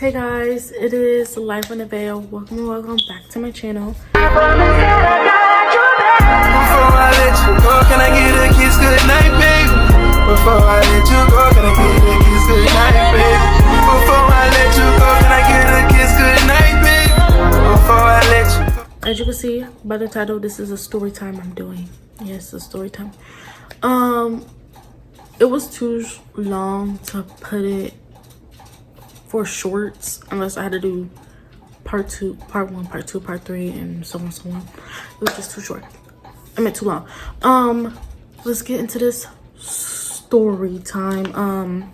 Hey guys, it is Life on the Veil. Welcome and welcome back to my channel. Before I let you go, can I get a kiss goodnight, baby? Before I let you go, can I get a kiss goodnight, baby? Before I let you go, can I get a kiss goodnight, baby? Before I let you go. As you can see by the title, this is a story time I'm doing. Yes, a story time. It was too long to put it for shorts unless I had to do part 2, part 1, part 2, part 3, and so on and so on. It was just too short. I meant too long. Let's get into this story time.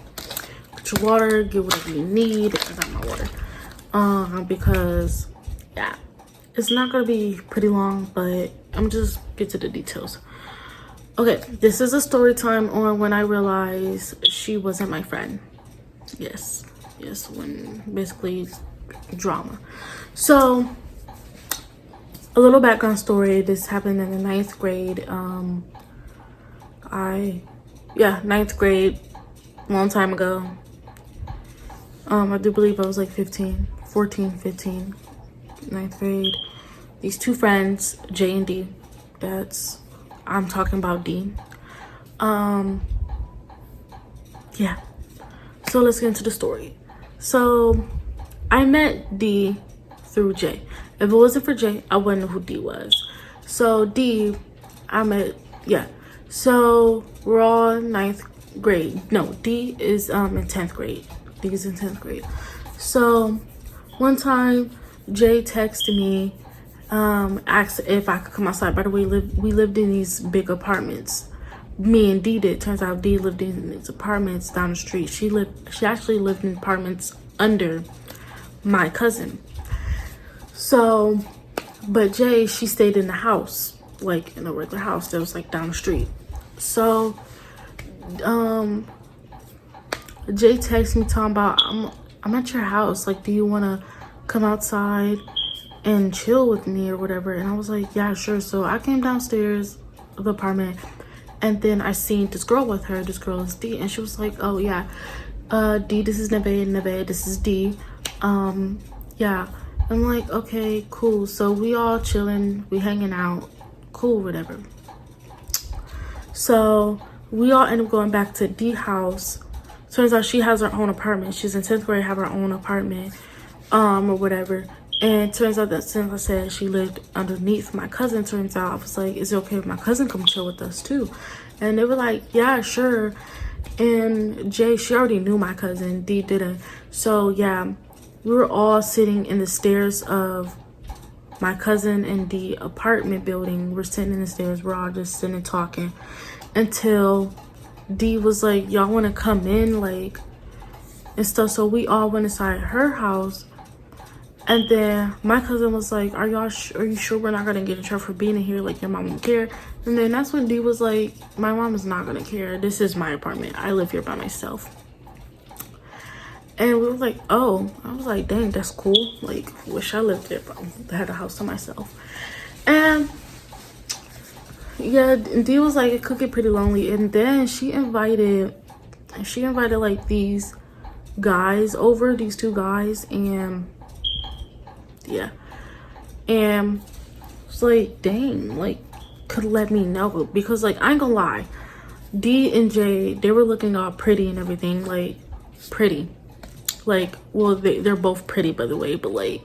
Get your water, get whatever you need. I got my water. Because yeah, it's not gonna be pretty long, but I'm just get to the details. Okay, this is a story time on when I realized she wasn't my friend. Yes, when basically drama. So a little background story. This happened in the 9th grade. 9th grade, long time ago. I do believe I was like 15, 15, 9th grade. These two friends, J and D, I'm talking about D. Yeah, so let's get into the story. So I met D through J. If it wasn't for J, I wouldn't know who D was. So D, so we're all 9th grade. No, D is in 10th grade. D is in 10th grade. So one time J texted me, asked if I could come outside. By the way, we lived in these big apartments. Me and D did. Turns out D lived in these apartments down the street. She actually lived in apartments under my cousin. So, but Jay, she stayed in the house, like in a regular house that was like down the street. So, Jay texted me talking about, I'm at your house. Like, do you want to come outside and chill with me or whatever? And I was like, yeah, sure. So I came downstairs of the apartment, and then I seen this girl with her. This girl is D, and she was like, oh yeah, D, this is Nebe, this is D. Yeah. I'm like, okay, cool. So we all chilling, we hanging out, cool, whatever. So we all end up going back to D house. Turns out she has her own apartment. She's in 10th grade, have her own apartment, or whatever. And turns out that since I said she lived underneath my cousin, turns out I was like, is it okay if my cousin come chill with us too? And they were like, yeah, sure. And Jay, she already knew my cousin, D didn't. So yeah, we were all sitting in the stairs of my cousin and the apartment building. We're sitting in the stairs, we're all just sitting and talking until D was like, y'all want to come in, like, and stuff. So we all went inside her house. And then my cousin was like, are you sure we're not gonna get in trouble for being in here? Like, your mom won't care. And then that's when D was like, my mom is not gonna care. This is my apartment. I live here by myself. And we were like, oh. I was like, dang, that's cool. Like, wish I lived there, but I had a house to myself. And yeah, D was like, it could get pretty lonely. And then she invited like these guys over, these two guys, and yeah, and it's like, dang, like, could let me know, because like, I ain't gonna lie, D and J, they were looking all pretty and everything, like pretty, like, well, they're both pretty, by the way, but like,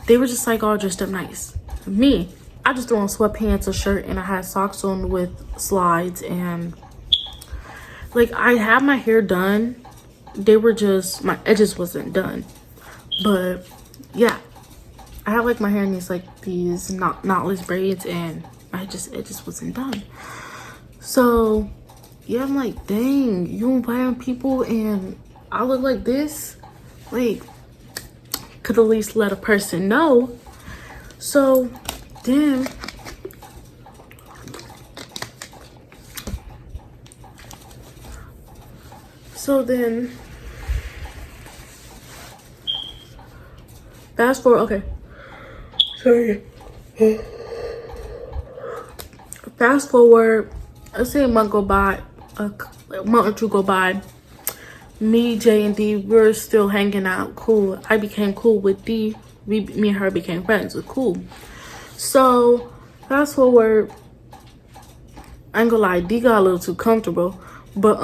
they were just like all dressed up nice. Me, I just threw on sweatpants, a shirt, and I had socks on with slides, and like, I had my hair done. They were just, my edges wasn't done, but yeah, I had like my hair in these knotless braids, and it just wasn't done. So yeah, I'm like, dang, you inviting people and I look like this? Like, could at least let a person know. So then fast forward, okay. Sorry. Fast forward, let's say a month or two go by. me, Jay, and D were still hanging out. Cool. I became cool with D. Me and her became friends. It was cool. So fast forward, I ain't gonna lie, D got a little too comfortable. But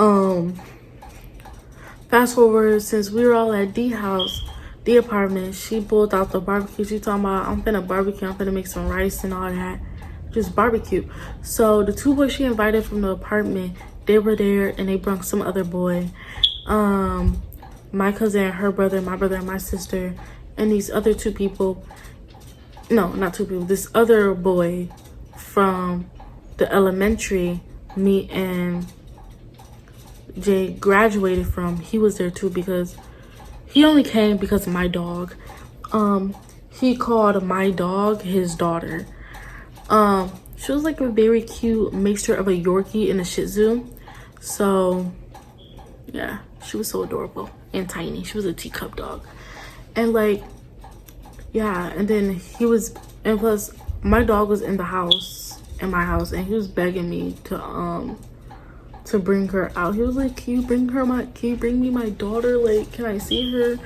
fast forward, since we were all at D house, D apartment, she pulled out the barbecue. She talking about, I'm finna barbecue, I'm finna make some rice and all that. Just barbecue. So the two boys she invited from the apartment, they were there, and they brought some other boy. My cousin and her brother, my brother and my sister, and these other two people. No, not two people. This other boy from the elementary me and Jay graduated from, he was there too, because he only came because of my dog. He called my dog his daughter. She was like a very cute mixture of a Yorkie and a Shih Tzu. So yeah, she was so adorable and tiny. She was a teacup dog. And like, yeah, and then and plus my dog was in my house, and he was begging me to bring her out. He was like, can you bring me my daughter? Like, can I see her?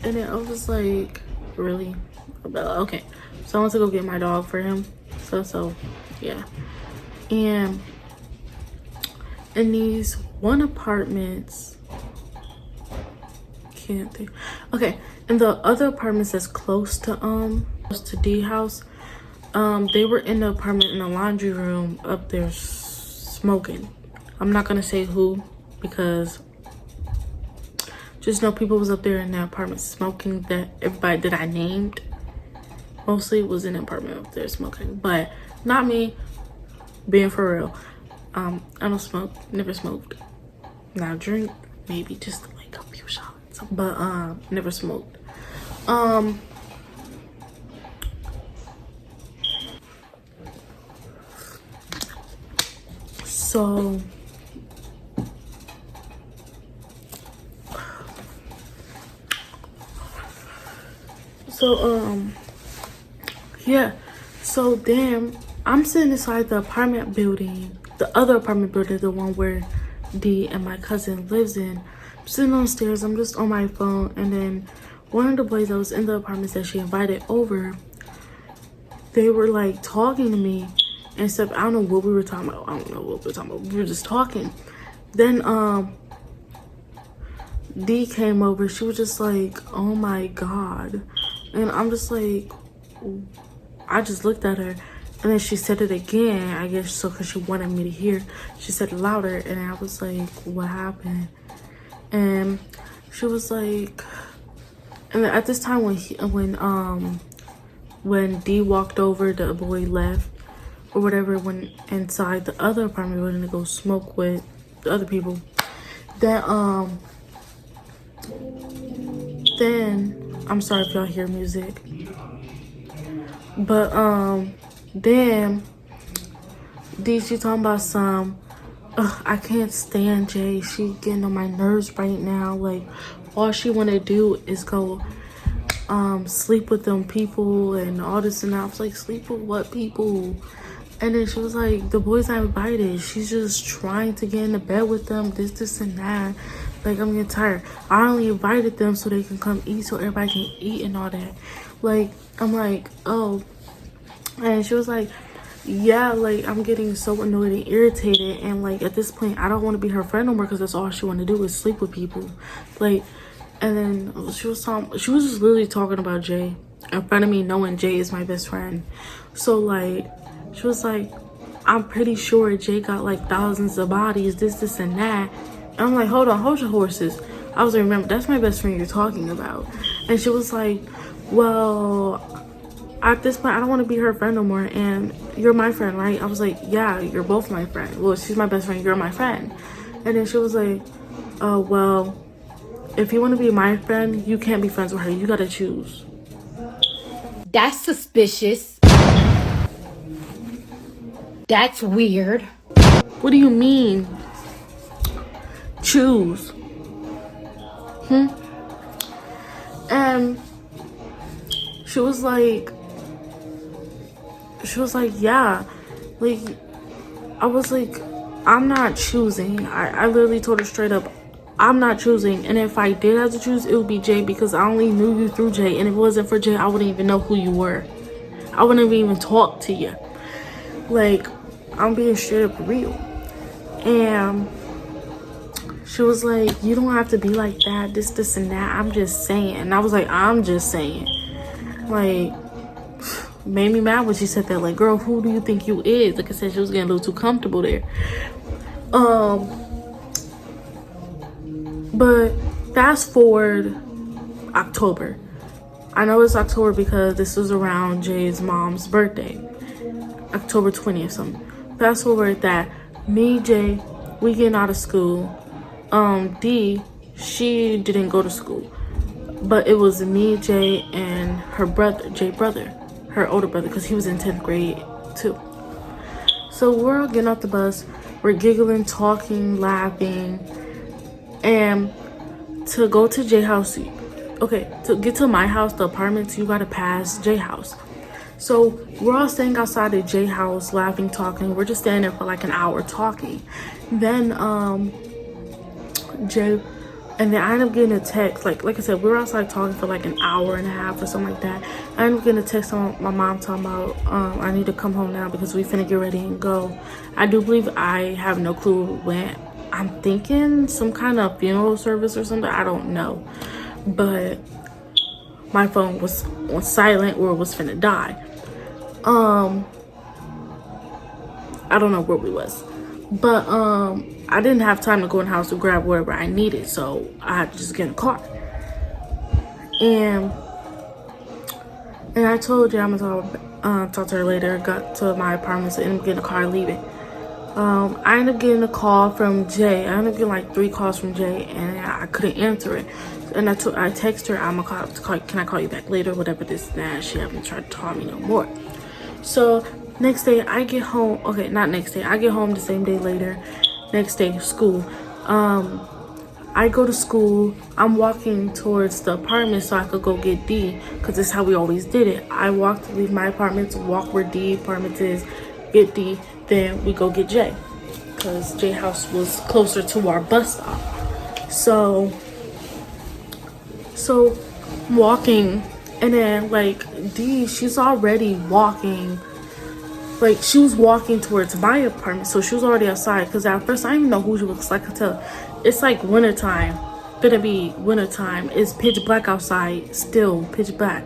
And then I was like, really? Okay. So I went to go get my dog for him. So yeah. And in these one apartments, can't think. Okay, in the other apartments that's close to D house, they were in the apartment in the laundry room up there smoking. I'm not gonna say who, because just know people was up there in the apartment smoking. That everybody that I named mostly was in the apartment up there smoking, but not me. Being for real, I don't smoke, never smoked. Now drink, maybe just like a few shots, but never smoked. So yeah, so damn, I'm sitting inside the apartment building, the other apartment building, the one where D and my cousin lives in. I'm sitting on the stairs, I'm just on my phone, and then one of the boys that was in the apartments that she invited over, they were like talking to me and stuff. I don't know what we were talking about. We were just talking. Then D came over. She was just like, oh my god. And I'm just like, I just looked at her, and then she said it again, I guess so because she wanted me to hear. She said it louder, and I was like, what happened? And she was like, and at this time when D walked over, the boy left or whatever, went inside the other apartment building to go smoke with the other people. Then I'm sorry if y'all hear music, but then D, she talking about some, I can't stand Jay, she getting on my nerves right now, like all she want to do is go sleep with them people and all this and that. I was like, sleep with what people? And then she was like, the boys I invited, she's just trying to get in the bed with them, this and that. Like, I'm getting tired. I only invited them so they can come eat, so everybody can eat and all that. Like, I'm like, oh. And she was like, yeah, like, I'm getting so annoyed and irritated. And, like, at this point, I don't want to be her friend no more because that's all she want to do is sleep with people. Like, and then she was just literally talking about Jay in front of me, knowing Jay is my best friend. So, like, she was like, I'm pretty sure Jay got, like, thousands of bodies, this, and that. And I'm like, hold on, hold your horses. I was like, remember, that's my best friend you're talking about. And she was like, well, at this point, I don't want to be her friend no more. And you're my friend, right? I was like, yeah, you're both my friend. Well, she's my best friend, you're my friend. And then she was like, oh, well, if you want to be my friend, you can't be friends with her. You got to choose. That's suspicious. That's weird. What do you mean? Choose. And she was like, yeah. Like, I was like, I'm not choosing. I literally told her straight up, I'm not choosing. And if I did have to choose, it would be Jay, because I only knew you through Jay. And if it wasn't for Jay, I wouldn't even know who you were. I wouldn't even talk to you. Like, I'm being straight up real. And she was like, you don't have to be like that, this, and that. I'm just saying. And I was like, I'm just saying. Like, made me mad when she said that. Like, girl, who do you think you is? Like I said, she was getting a little too comfortable there. But fast forward October. I know it's October because this was around Jay's mom's birthday. October 20th something. Fast forward that, me, Jay, we getting out of school. D, she didn't go to school. But it was me, Jay, and her brother, Jay brother, her older brother, because he was in 10th grade too. So we're all getting off the bus. We're giggling, talking, laughing. And to go to Jay house, okay, to get to my house, the apartments, you gotta pass Jay house. So we're all standing outside of Jay house, laughing, talking. We're just standing there for like an hour talking. Then Jay, and then I ended up getting a text. Like I said, we were outside talking for like an hour and a half or something like that. I ended up getting a text on my mom talking about I need to come home now because we finna get ready and go. I do believe, I have no clue when. I'm thinking some kind of funeral service or something. I don't know. But my phone was on silent or it was finna die. I don't know where we was. But I didn't have time to go in the house to grab whatever I needed. So I had to just get in a car. And I told you I'm gonna talk to her later. Got to my apartment, so I ended up getting a car and leaving. I ended up getting a call from Jay. I ended up getting like 3 calls from Jay, and I couldn't answer it. And I texted her, I'm gonna call, can I call you back later? Whatever this and that. She haven't tried to call me no more. So next day I get home. Okay, not next day. I get home the same day later. Next day, school. I go to school. I'm walking towards the apartment so I could go get D, because this is how we always did it. I walk to leave my apartment to walk where D apartment is, get D, then we go get Jay, because Jay house was closer to our bus stop. So walking, and then like D, she's already walking. Like, she was walking towards my apartment, so she was already outside. Because at first, I didn't even know who she was. Like, I could tell. It's like wintertime. Gonna be wintertime. It's pitch black outside. Still pitch black.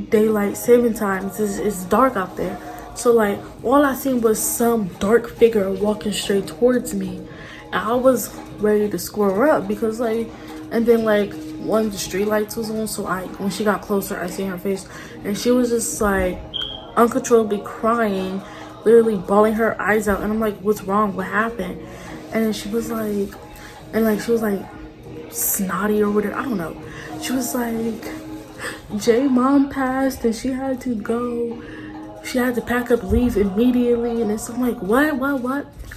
Daylight saving time. It's dark out there. So, like, all I seen was some dark figure walking straight towards me. And I was ready to square up because, like, and then, like, one of the street lights was on. So, when she got closer, I seen her face. And she was just, like, uncontrollably crying, literally bawling her eyes out. And I'm like, what's wrong? What happened? And then she was like, snotty or whatever. I don't know. She was like, Jay mom passed and she had to go. She had to pack up, leave immediately. And I'm like, what?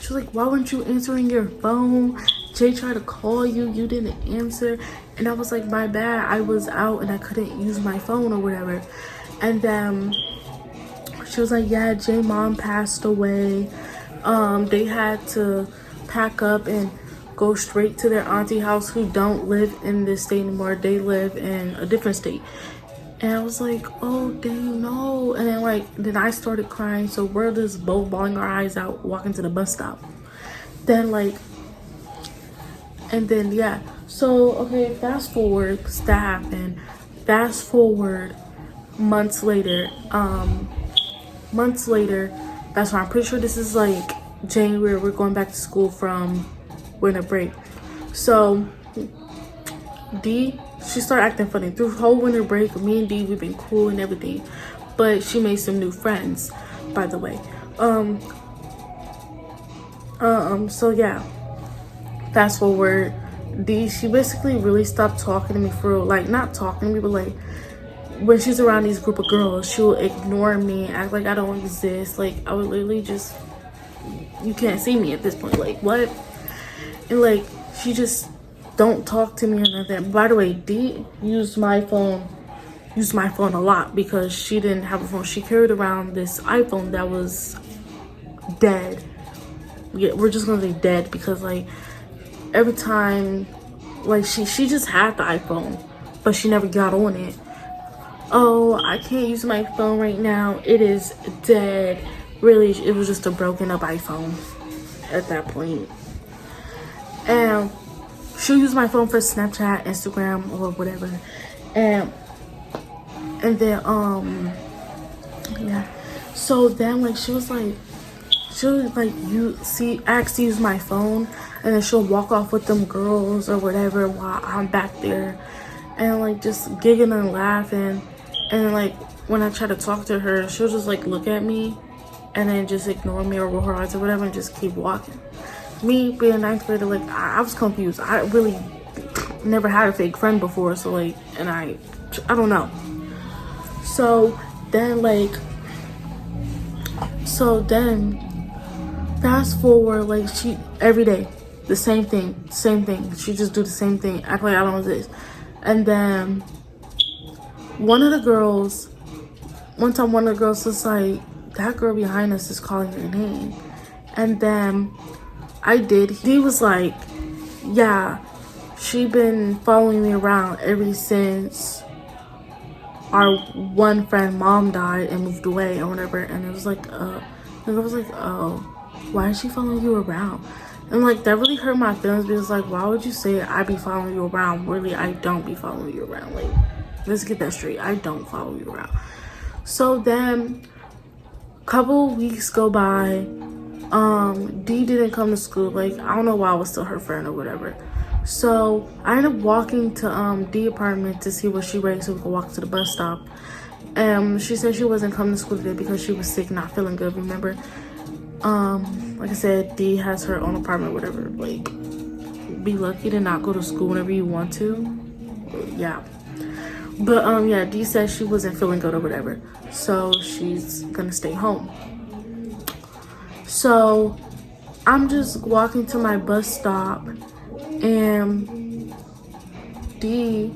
She was like, why weren't you answering your phone? Jay tried to call you, you didn't answer. And I was like, my bad, I was out and I couldn't use my phone or whatever. And then she was like, yeah, Jay mom passed away. They had to pack up and go straight to their auntie house, who don't live in this state anymore. They live in a different state. And I was like, oh, dang, no. And then I started crying. So we're just both bawling our eyes out, walking to the bus stop. Yeah. So, okay, fast forward, because that happened. Fast forward months later, that's why I'm pretty sure this is like January. We're going back to school from winter break. So D, she started acting funny through the whole winter break. Me and D, we've been cool and everything, but she made some new friends, by the way. So yeah, fast forward, D, she basically really stopped talking to me for, like, not talking to me, but like when she's around these group of girls, she'll ignore me, act like I don't exist. Like, I would literally just, you can't see me at this point. Like, what? And like, she just don't talk to me or nothing. By the way, D used my phone a lot because she didn't have a phone. She carried around this iPhone that was dead. Yeah, we're just gonna say dead because, like, every time, like, she just had the iPhone, but she never got on it. Oh, I can't use my phone right now, it is dead. Really, it was just a broken up iPhone at that point. And she'll use my phone for Snapchat, Instagram, or whatever. And then yeah. So then, like, she'll like ask to use my phone, and then she'll walk off with them girls or whatever while I'm back there, and like just giggling and laughing. And then, like, when I try to talk to her, she'll just like look at me and then just ignore me or roll her eyes or whatever and just keep walking. Me being a ninth grader, like, I was confused. I really never had a fake friend before, so like, and I don't know. So then fast forward, like, she every day the same thing. She just do the same thing, act like I don't exist. And then one of the girls was like, that girl behind us is calling your name. And then he was like, yeah, she been following me around ever since our one friend mom died and moved away or whatever. And it was like, and I was like, oh, why is she following you around? And like, that really hurt my feelings, because like, why would you say I be following you around? Really, I don't be following you around. Like, let's get that straight. I don't follow you around. So then a couple weeks go by. D didn't come to school. Like, I don't know why I was still her friend or whatever. So I ended up walking to D apartment to see what she ready so we could walk to the bus stop. She said she wasn't coming to school today because she was sick, not feeling good, remember? Like I said, D has her own apartment, whatever. Like, be lucky to not go to school whenever you want to. Yeah. But yeah, D said she wasn't feeling good or whatever, so she's gonna stay home. So I'm just walking to my bus stop, and these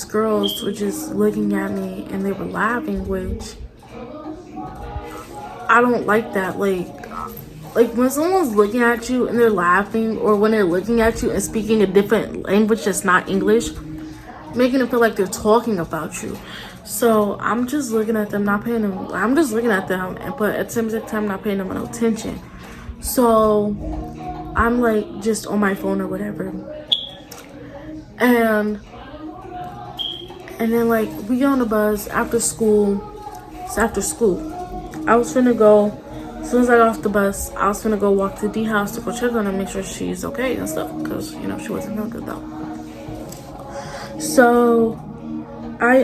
girls were just looking at me and they were laughing, which I don't like that. Like when someone's looking at you and they're laughing, or when they're looking at you and speaking a different language that's not English, making it feel like they're talking about you. So I'm just looking at them, not paying them. I'm just looking at them, but at the same time, not paying them no attention. So I'm like just on my phone or whatever, and then like we get on the bus after school. It's after school. I was finna go. As soon as I got off the bus, I was finna go walk to D house to go check on her, make sure she's okay and stuff, because you know she wasn't feeling good though. So I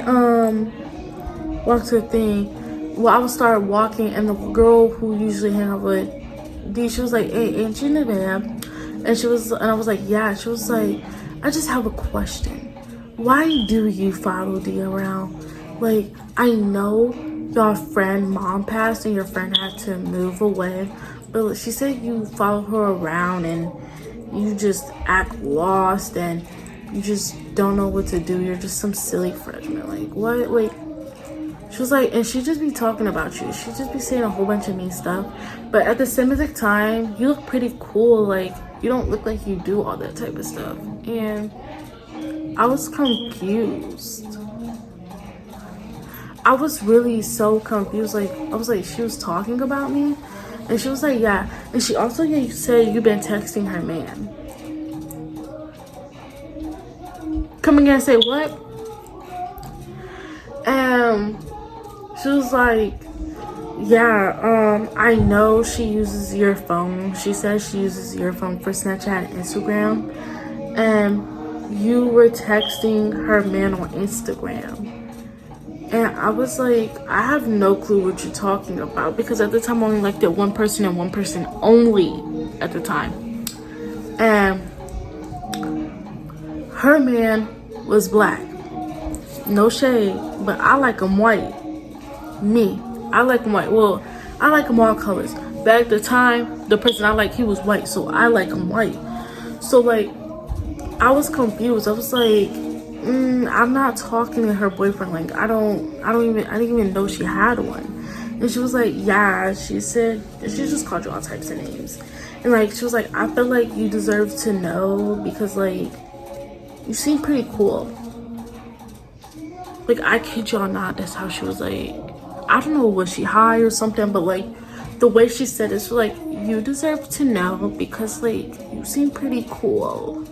walked to the thing. Well, I would start walking, and the girl who usually hang out with D, she was like, "Hey, ain't you there?" And I was like, "Yeah." She was like, "I just have a question. Why do you follow D around? Like, I know your friend mom passed and your friend had to move away, but she said you follow her around and you just act lost and you just don't know what to do. You're just some silly freshman. Like, what?" Like, she was like, and she just be talking about you. She just be saying a whole bunch of mean stuff. But at the same exact time, you look pretty cool. Like, you don't look like you do all that type of stuff. And I was confused. I was really so confused. Like, I was like, she was talking about me? And she was like, yeah. And she also said you've been texting her man. Come again and say what? She was like, yeah, I know she uses your phone. She says she uses your phone for Snapchat and Instagram. And you were texting her man on Instagram. And I was like, I have no clue what you're talking about, because at the time I only liked it one person and one person only at the time. And her man was black. No shade, but I like him white. Me, I like him white. Well, I like him all colors. But at the time, the person I like, he was white, so I like him white. So like, I was confused. I was like, I'm not talking to her boyfriend. Like, I didn't even know she had one. And she was like, yeah, she said, she just called you all types of names. And like she was like, I feel like you deserve to know because like you seem pretty cool. Like, I kid y'all not, that's how she was like. I don't know, was she high or something, but like the way she said it, she was like, you deserve to know because like you seem pretty cool.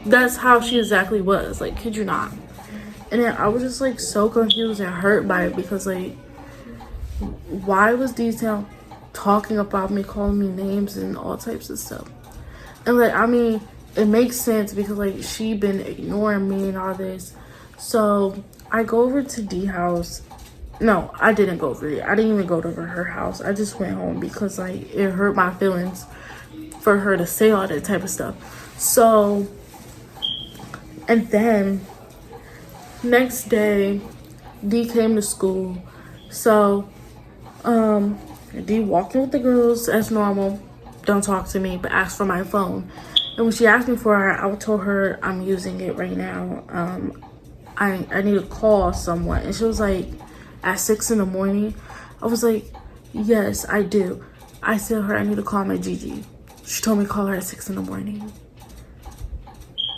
That's how she exactly was, like, kid you not. And then I was just like so confused and hurt by it because like, why was Detail talking about me, calling me names and all types of stuff? And like, I mean, it makes sense because like she been ignoring me and all this. So I go over to D house. No, I didn't go over there. I didn't even go to her house. I just went home because like it hurt my feelings for her to say all that type of stuff. So, and then next day, D came to school. So, D walked in with the girls as normal. Don't talk to me, but asked for my phone. And when she asked me for it, I told her I'm using it right now. I need to call someone. And she was like, at 6 in the morning. I was like, yes, I do. I told her I need to call my Gigi. She told me to call her at 6 in the morning.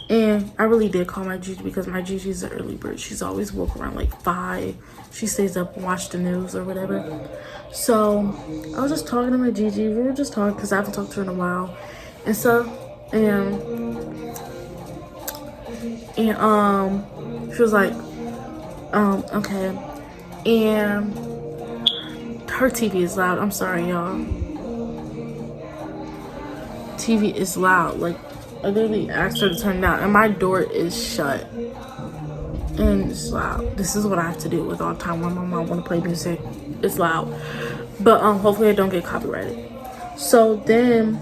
And I really did call my Gigi because my Gigi's an early bird. She's always woke around like 5. She stays up and watch the news or whatever. So I was just talking to my Gigi. We were just talking because I haven't talked to her in a while. And so, she was like, okay. And her TV is loud. I'm sorry, y'all. TV is loud. Like, I literally asked her to turn it down, and my door is shut. And it's loud. This is what I have to deal with all the time when my mom want to play music. It's loud. But hopefully I don't get copyrighted. So then,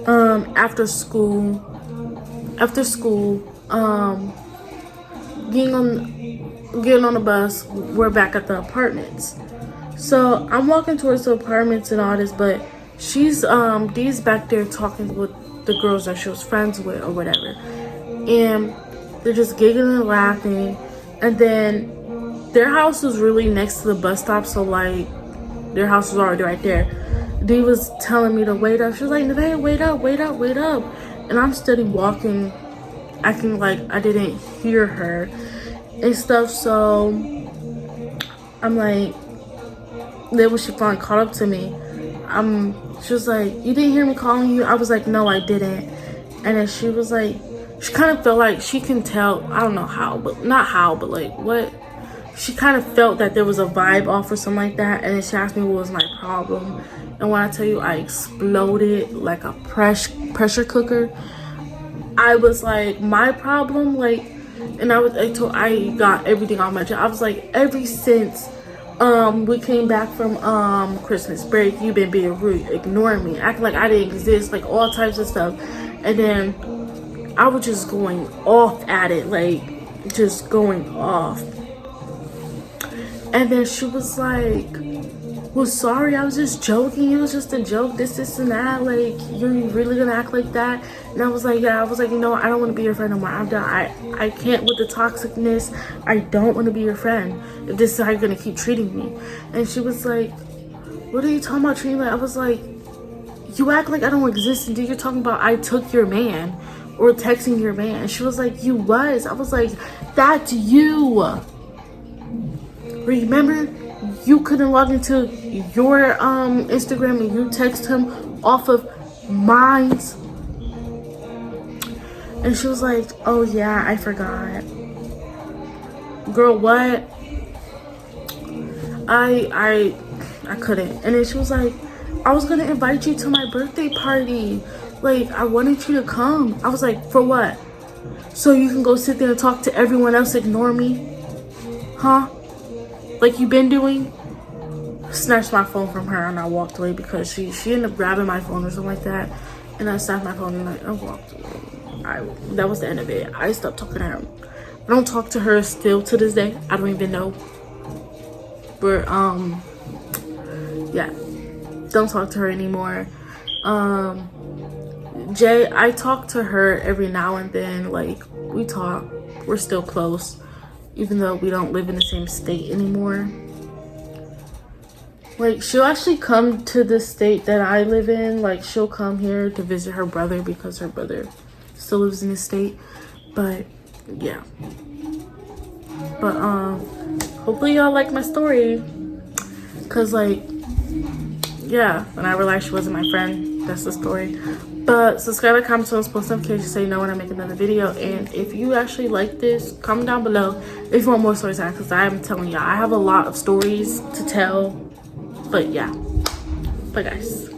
after school, getting on the bus, we're back at the apartments. So I'm walking towards the apartments and all this, but she's Dee's back there talking with the girls that she was friends with or whatever, and they're just giggling and laughing. And then their house was really next to the bus stop, so like their house was already right there. Dee was telling me to wait up. She was like, hey, wait up. And I'm steady walking, acting like I didn't hear her and stuff. So I'm like, then when she finally caught up to me, she was like, you didn't hear me calling you? I was like, no, I didn't. And then she was like, she kind of felt like she can tell, I don't know how, but not how, but like what, she kind of felt that there was a vibe off or something like that. And then she asked me what was my problem. And when I tell you I exploded like a pressure cooker, I was like, my problem, like, and I got everything on my job. I was like, ever since we came back from Christmas break, you've been being rude, ignoring me, acting like I didn't exist, like all types of stuff. And then I was just going off at it, like just going off. And then she was like, well, sorry, I was just joking. It was just a joke, this and that. Like, you're really gonna act like that? And I was like, yeah. I was like, you know, I don't want to be your friend no more. I'm done. I can't with the toxicness. I don't want to be your friend if this is how you're gonna keep treating me. And she was like, what are you talking about treating me? I was like, you act like I don't exist, and dude, you're talking about I took your man or texting your man. And she was like, you was. I was like, that's you. Remember? You couldn't log into your Instagram and you text him off of mine's. And she was like, oh yeah, I forgot. Girl, what? I couldn't. And then she was like, I was gonna invite you to my birthday party. Like, I wanted you to come. I was like, for what? So you can go sit there and talk to everyone else, ignore me? Huh? Like you've been doing? Snatched my phone from her and I walked away because she ended up grabbing my phone or something like that. And I snatched my phone and like I walked away. That was the end of it. I stopped talking to her. I don't talk to her still to this day. I don't even know. But yeah, don't talk to her anymore. Jay, I talk to her every now and then. Like, we talk. We're still close, even though we don't live in the same state anymore. Like, she'll actually come to the state that I live in. Like, she'll come here to visit her brother because her brother still lives in the state. But yeah, but hopefully y'all like my story, because like, yeah, when I realized she wasn't my friend, that's the story. But subscribe, comment, post notifications so you know when I make another video. And if you actually like this, comment down below if you want more story time, because I'm telling y'all, I have a lot of stories to tell. But yeah, bye guys.